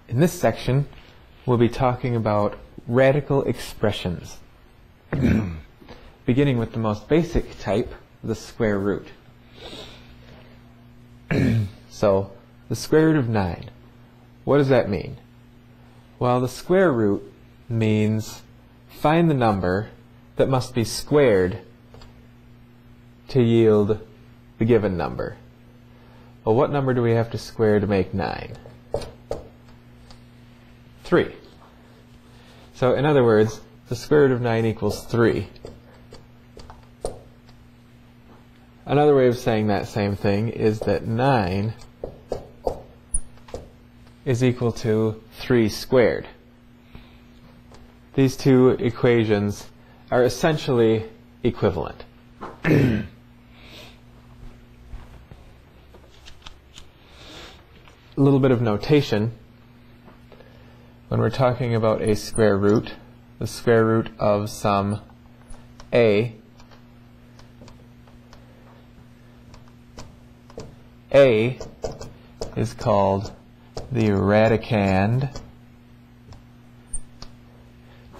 In this section, we'll be talking about radical expressions, beginning with the most basic type, the square root. So, the square root of 9. What does that mean? Well, the square root means find the number that must be squared to yield the given number. Well, what number do we have to square to make 9? 3. So, in other words, the square root of 9 equals 3. Another way of saying that same thing is that 9 is equal to 3 squared. These two equations are essentially equivalent. A little bit of notation. When we're talking about a square root, the square root of some a is called the radicand.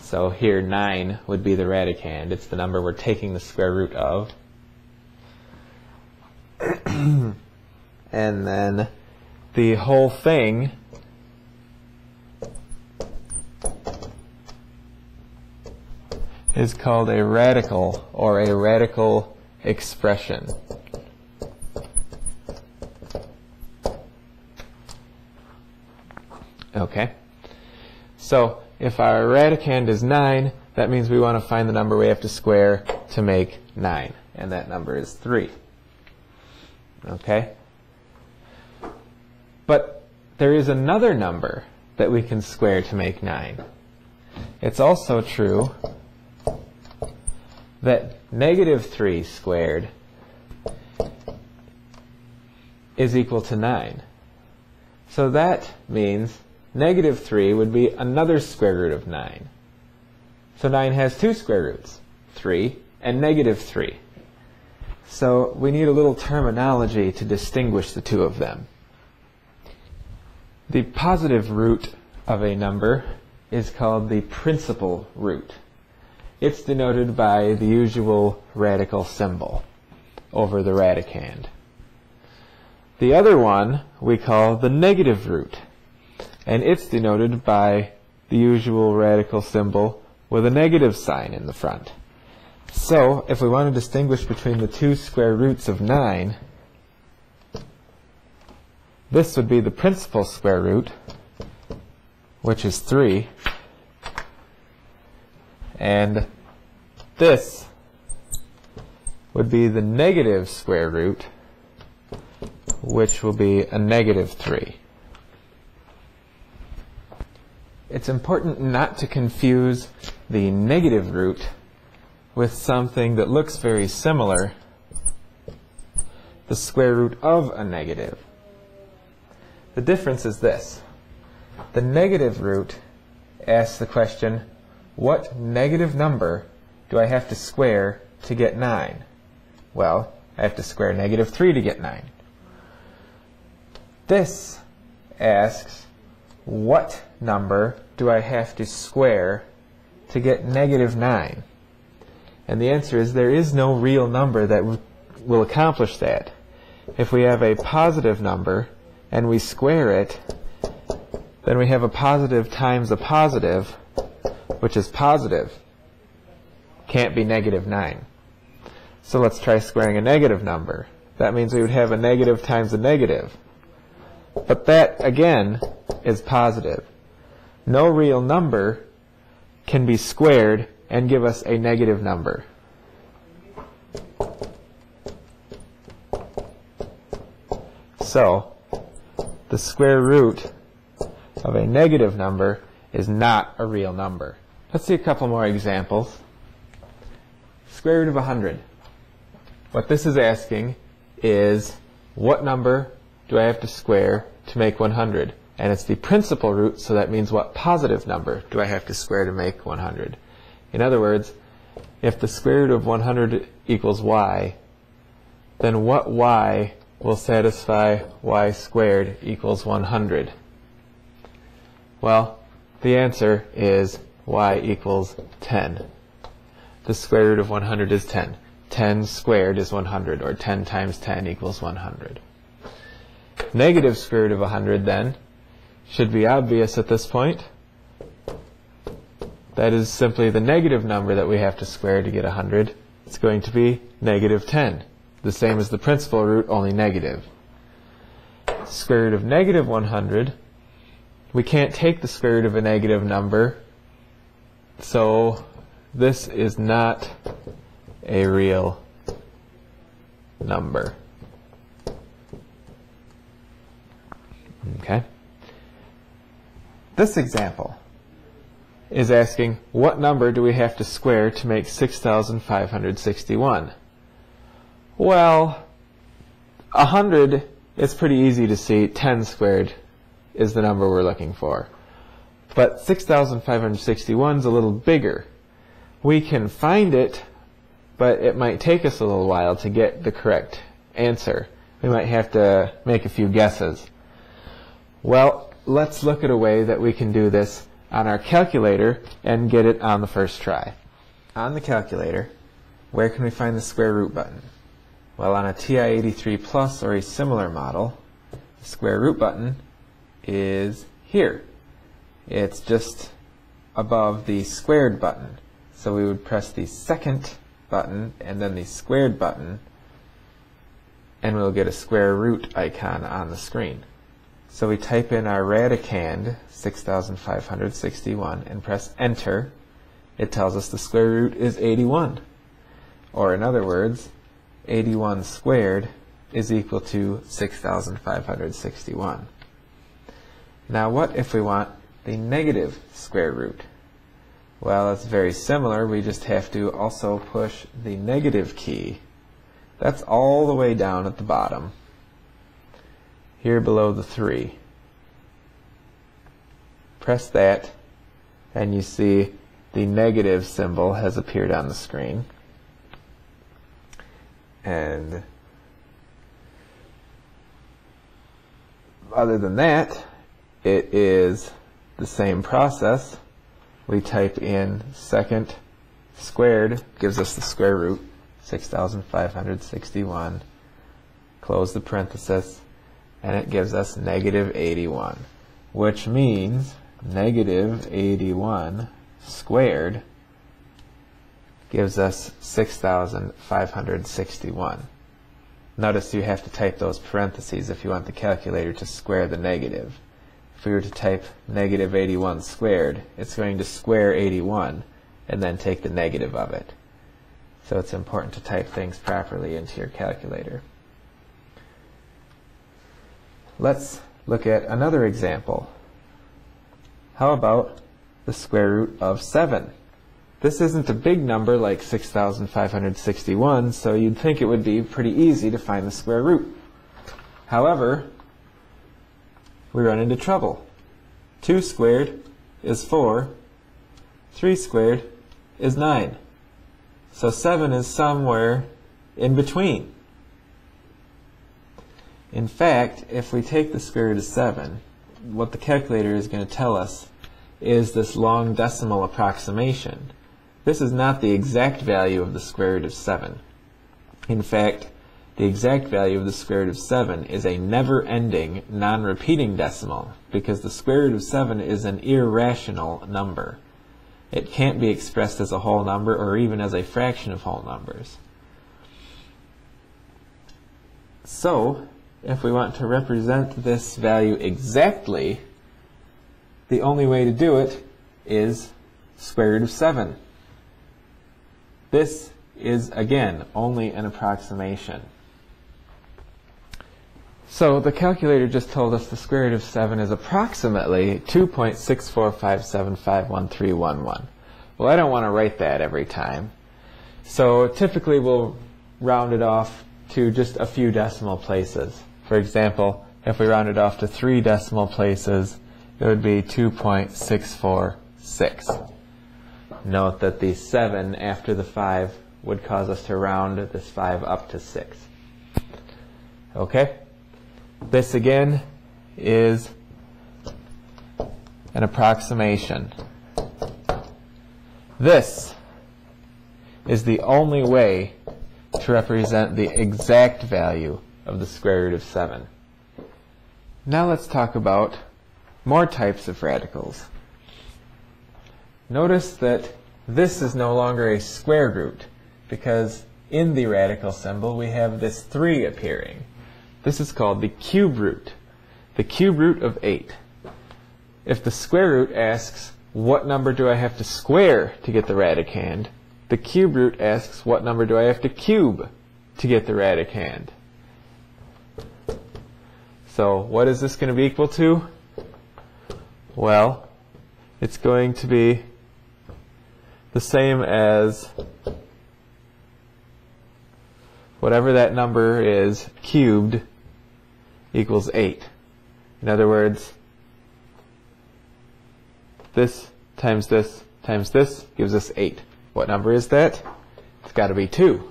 So here 9 would be the radicand. It's the number we're taking the square root of. And then the whole thing is called a radical, or a radical expression. Okay, so if our radicand is 9, that means we want to find the number we have to square to make 9, and that number is 3. Okay, but there is another number that we can square to make 9. It's also true that negative 3 squared is equal to 9. So that means negative 3 would be another square root of 9. So 9 has two square roots, 3 and negative 3. So we need a little terminology to distinguish the two of them. The positive root of a number is called the principal root. It's denoted by the usual radical symbol over the radicand. The other one we call the negative root, and it's denoted by the usual radical symbol with a negative sign in the front. So, if we want to distinguish between the two square roots of 9, this would be the principal square root, which is 3, and this would be the negative square root, which will be a negative 3. It's important not to confuse the negative root with something that looks very similar, the square root of a negative. The difference is this. The negative root asks the question, what negative number do I have to square to get 9? Well, I have to square negative 3 to get 9. This asks, what number do I have to square to get negative 9? And the answer is there is no real number that will accomplish that. If we have a positive number and we square it, then we have a positive times a positive, which is positive. Can't be negative 9. So let's try squaring a negative number. That means we would have a negative times a negative. But that, again, is positive. No real number can be squared and give us a negative number. So, the square root of a negative number is not a real number. Let's see a couple more examples. Square root of 100. What this is asking is, what number do I have to square to make 100? And it's the principal root, so that means what positive number do I have to square to make 100? In other words, if the square root of 100 equals y, then what y will satisfy y squared equals 100? Well, the answer is y equals 10. The square root of 100 is 10. 10 squared is 100, or 10 times 10 equals 100. Negative square root of 100, then, should be obvious at this point. That is simply the negative number that we have to square to get 100. It's going to be negative 10, the same as the principal root, only negative. Square root of negative 100, we can't take the square root of a negative number, so this is not a real number. Okay? This example is asking, what number do we have to square to make 6,561? Well, 100 is pretty easy to see. 10 squared is the number we're looking for. But 6,561 is a little bigger. We can find it, but it might take us a little while to get the correct answer. We might have to make a few guesses. Well, let's look at a way that we can do this on our calculator and get it on the first try. On the calculator, where can we find the square root button? Well, on a TI-83 Plus or a similar model, the square root button is here. It's just above the squared button. So we would press the second button and then the squared button, and we'll get a square root icon on the screen. So we type in our radicand, 6,561, and press enter. It tells us the square root is 81. Or in other words, 81 squared is equal to 6,561. Now what if we want the negative square root? Well, it's very similar. We just have to also push the negative key. That's all the way down at the bottom, here below the 3. Press that, and you see the negative symbol has appeared on the screen. And other than that, it is the same process. We type in second squared, gives us the square root, 6,561. Close the parenthesis, and it gives us negative 81, which means negative 81 squared gives us 6,561. Notice you have to type those parentheses if you want the calculator to square the negative. If we were to type negative 81 squared, it's going to square 81 and then take the negative of it. So it's important to type things properly into your calculator. Let's look at another example. How about the square root of 7? This isn't a big number like 6,561, so you'd think it would be pretty easy to find the square root. However, we run into trouble. 2 squared is 4. 3 squared is 9. So 7 is somewhere in between. In fact, if we take the square root of 7, what the calculator is going to tell us is this long decimal approximation. This is not the exact value of the square root of 7. In fact, the exact value of the square root of 7 is a never-ending, non-repeating decimal, because the square root of 7 is an irrational number. It can't be expressed as a whole number or even as a fraction of whole numbers. So, if we want to represent this value exactly, the only way to do it is square root of 7. This is, again, only an approximation. So the calculator just told us the square root of 7 is approximately 2.645751311. Well, I don't want to write that every time. So typically we'll round it off to just a few decimal places. For example, if we round it off to 3 decimal places, it would be 2.646. Note that the 7 after the 5 would cause us to round this 5 up to 6. Okay? This again is an approximation. This is the only way to represent the exact value of the square root of 7. Now let's talk about more types of radicals. Notice that this is no longer a square root, because in the radical symbol we have this 3 appearing. This is called the cube root, the cube root of 8. If the square root asks, what number do I have to square to get the radicand? The cube root asks, what number do I have to cube to get the radicand? So what is this going to be equal to? Well, it's going to be the same as whatever that number is cubed equals 8. In other words, this times this times this gives us 8. What number is that? It's got to be 2.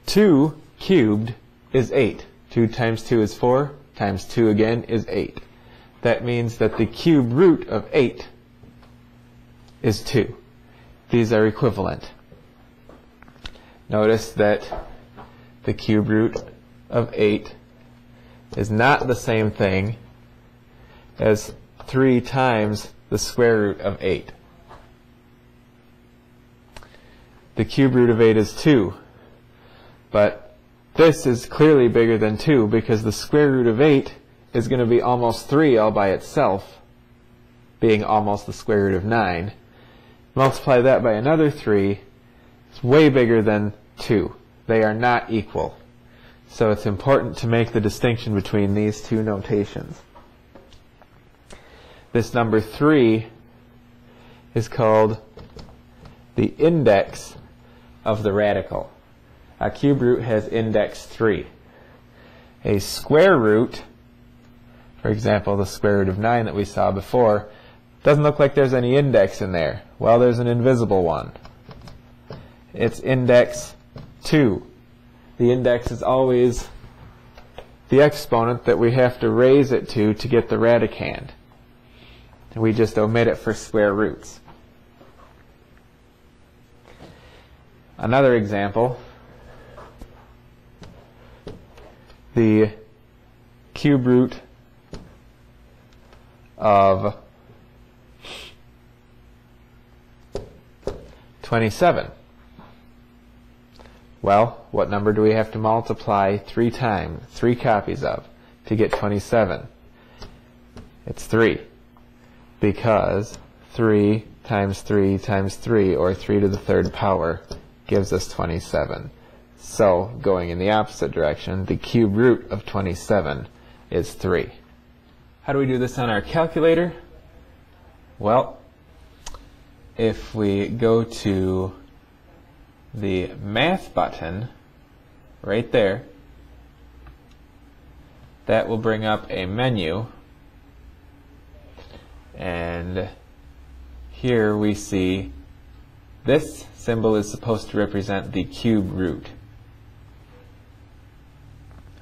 2 cubed is 8. 2 times 2 is 4, times 2 again is 8. That means that the cube root of 8 is 2. These are equivalent. Notice that the cube root of 8 is not the same thing as 3 times the square root of 8. The cube root of 8 is 2, but this is clearly bigger than 2 because the square root of 8 is going to be almost 3 all by itself, being almost the square root of 9. Multiply that by another 3, it's way bigger than 2. They are not equal. So it's important to make the distinction between these two notations. This number 3 is called the index of the radical. A cube root has index 3. A square root, for example, the square root of 9 that we saw before, doesn't look like there's any index in there. Well, there's an invisible one. It's index 2. The index is always the exponent that we have to raise it to get the radicand. And we just omit it for square roots. Another example, the cube root of 27. Well, what number do we have to multiply 3 times, 3 copies of, to get 27? It's 3, because 3 times 3 times 3, or 3 to the 3rd power, gives us 27. So, going in the opposite direction, the cube root of 27 is 3. How do we do this on our calculator? Well, if we go to the math button right there, that will bring up a menu, and here we see this symbol is supposed to represent the cube root.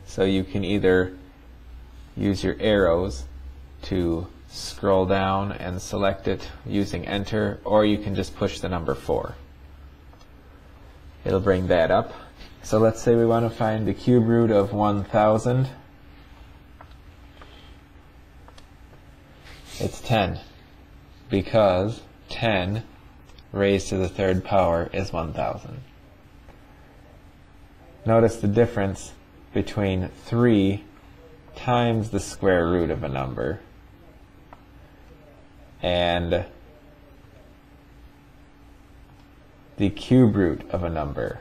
So you can either use your arrows to scroll down and select it using enter, or you can just push the number 4. It'll bring that up. So let's say we want to find the cube root of 1000. It's 10, because 10 raised to the 3rd power is 1000. Notice the difference between 3 times the square root of a number and the cube root of a number.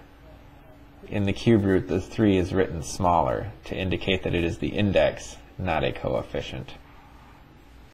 In the cube root, the 3 is written smaller to indicate that it is the index, not a coefficient.